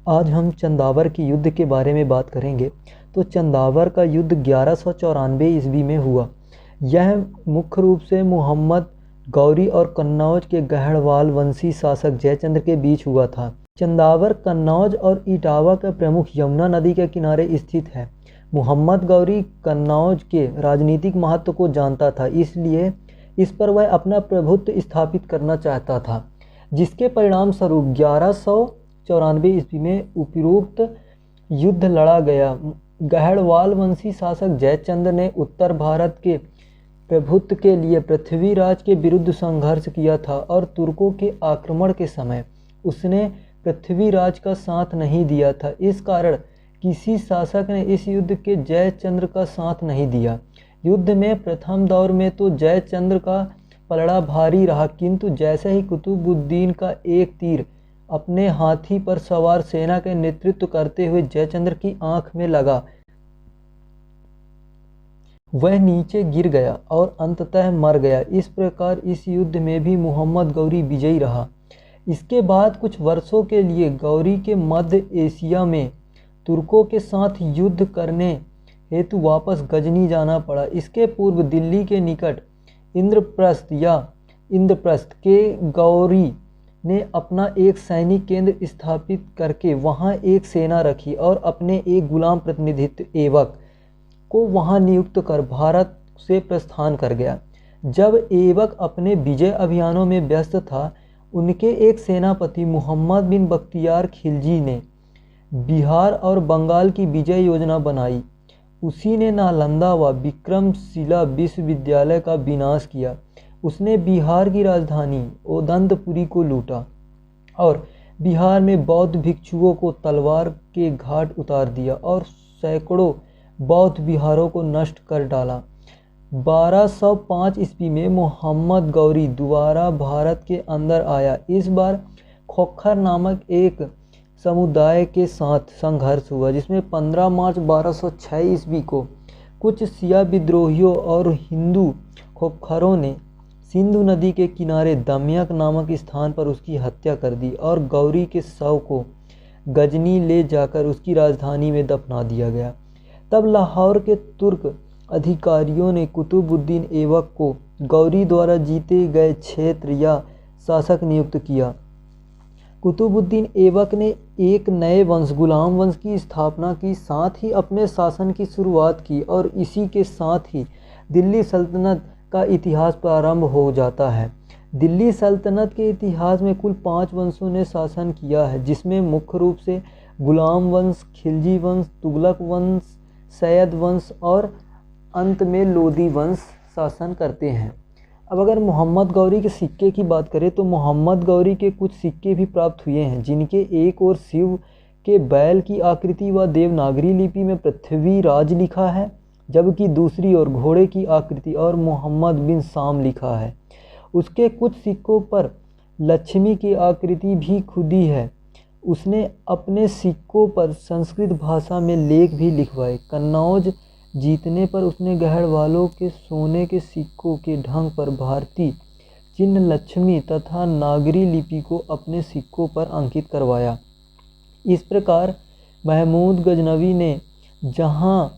आज हम चंदावर के युद्ध के बारे में बात करेंगे। तो चंदावर का युद्ध 1194 ईस्वी में हुआ। यह मुख्य रूप से मोहम्मद गौरी और कन्नौज के गढ़वाल वंशी शासक जयचंद्र के बीच हुआ था। चंदावर कन्नौज और इटावा का प्रमुख यमुना नदी के किनारे स्थित है। मोहम्मद गौरी कन्नौज के राजनीतिक महत्व को जानता था, इसलिए इस पर वह अपना प्रभुत्व स्थापित करना चाहता था, जिसके परिणाम स्वरूप 1194 ईस्वी में उपरोक्त युद्ध लड़ा गया। गढ़वाल वंशी शासक जयचंद्र ने उत्तर भारत के प्रभुत्व के लिए पृथ्वीराज के विरुद्ध संघर्ष किया था और तुर्कों के आक्रमण के समय उसने पृथ्वीराज का साथ नहीं दिया था। इस कारण किसी शासक ने इस युद्ध के जयचंद्र का साथ नहीं दिया। युद्ध में प्रथम दौर में तो जयचंद्र का पलड़ा भारी रहा, किंतु जैसे ही कुतुबुद्दीन का एक तीर अपने हाथी पर सवार सेना के नेतृत्व करते हुए जयचंद्र की आंख में लगा, वह नीचे गिर गया और अंततः मर गया। इस प्रकार इस युद्ध में भी मोहम्मद गौरी विजयी रहा। इसके बाद कुछ वर्षों के लिए गौरी के मध्य एशिया में तुर्कों के साथ युद्ध करने हेतु वापस गजनी जाना पड़ा। इसके पूर्व दिल्ली के निकट इंद्रप्रस्थ के गौरी ने अपना एक सैनिक केंद्र स्थापित करके वहां एक सेना रखी और अपने एक गुलाम प्रतिनिधित्व एवक को वहां नियुक्त कर भारत से प्रस्थान कर गया। जब एवक अपने विजय अभियानों में व्यस्त था, उनके एक सेनापति मोहम्मद बिन बख्तियार खिलजी ने बिहार और बंगाल की विजय योजना बनाई। उसी ने नालंदा व विक्रमशिला विश्वविद्यालय का विनाश किया। उसने बिहार की राजधानी ओदंतपुरी को लूटा और बिहार में बौद्ध भिक्षुओं को तलवार के घाट उतार दिया और सैकड़ों बौद्ध विहारों को नष्ट कर डाला। 1205 ईस्वी में मोहम्मद गौरी दोबारा भारत के अंदर आया। इस बार खोखर नामक एक समुदाय के साथ संघर्ष हुआ, जिसमें 15 मार्च 1206 ईस्वी को कुछ सिया विद्रोहियों और हिंदू खोखरों ने सिंधु नदी के किनारे दमयक नामक स्थान पर उसकी हत्या कर दी और गौरी के शव को गजनी ले जाकर उसकी राजधानी में दफना दिया गया। तब लाहौर के तुर्क अधिकारियों ने कुतुबुद्दीन ऐबक को गौरी द्वारा जीते गए क्षेत्र या शासक नियुक्त किया। कुतुबुद्दीन ऐबक ने एक नए वंश गुलाम वंश की स्थापना की, साथ ही अपने शासन की शुरुआत की और इसी के साथ ही दिल्ली सल्तनत का इतिहास प्रारंभ हो जाता है। दिल्ली सल्तनत के इतिहास में कुल 5 वंशों ने शासन किया है, जिसमें मुख्य रूप से गुलाम वंश, खिलजी वंश, तुगलक वंश, सैयद वंश और अंत में लोदी वंश शासन करते हैं। अब अगर मोहम्मद गौरी के सिक्के की बात करें तो मोहम्मद गौरी के कुछ सिक्के भी प्राप्त हुए हैं, जिनके एक ओर शिव के बैल की आकृति व देवनागरी लिपि में पृथ्वीराज लिखा है, जबकि दूसरी ओर घोड़े की आकृति और मोहम्मद बिन शाम लिखा है। उसके कुछ सिक्कों पर लक्ष्मी की आकृति भी खुदी है। उसने अपने सिक्कों पर संस्कृत भाषा में लेख भी लिखवाए। कन्नौज जीतने पर उसने गढ़वालों के सोने के सिक्कों के ढंग पर भारतीय चिन्ह लक्ष्मी तथा नागरी लिपि को अपने सिक्कों पर अंकित करवाया। इस प्रकार महमूद गजनवी ने जहां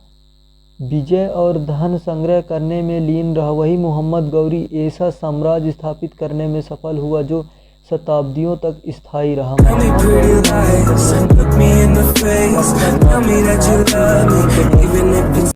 विजय और धन संग्रह करने में लीन रहा, वही मोहम्मद गौरी ऐसा साम्राज्य स्थापित करने में सफल हुआ जो शताब्दियों तक स्थायी रहा।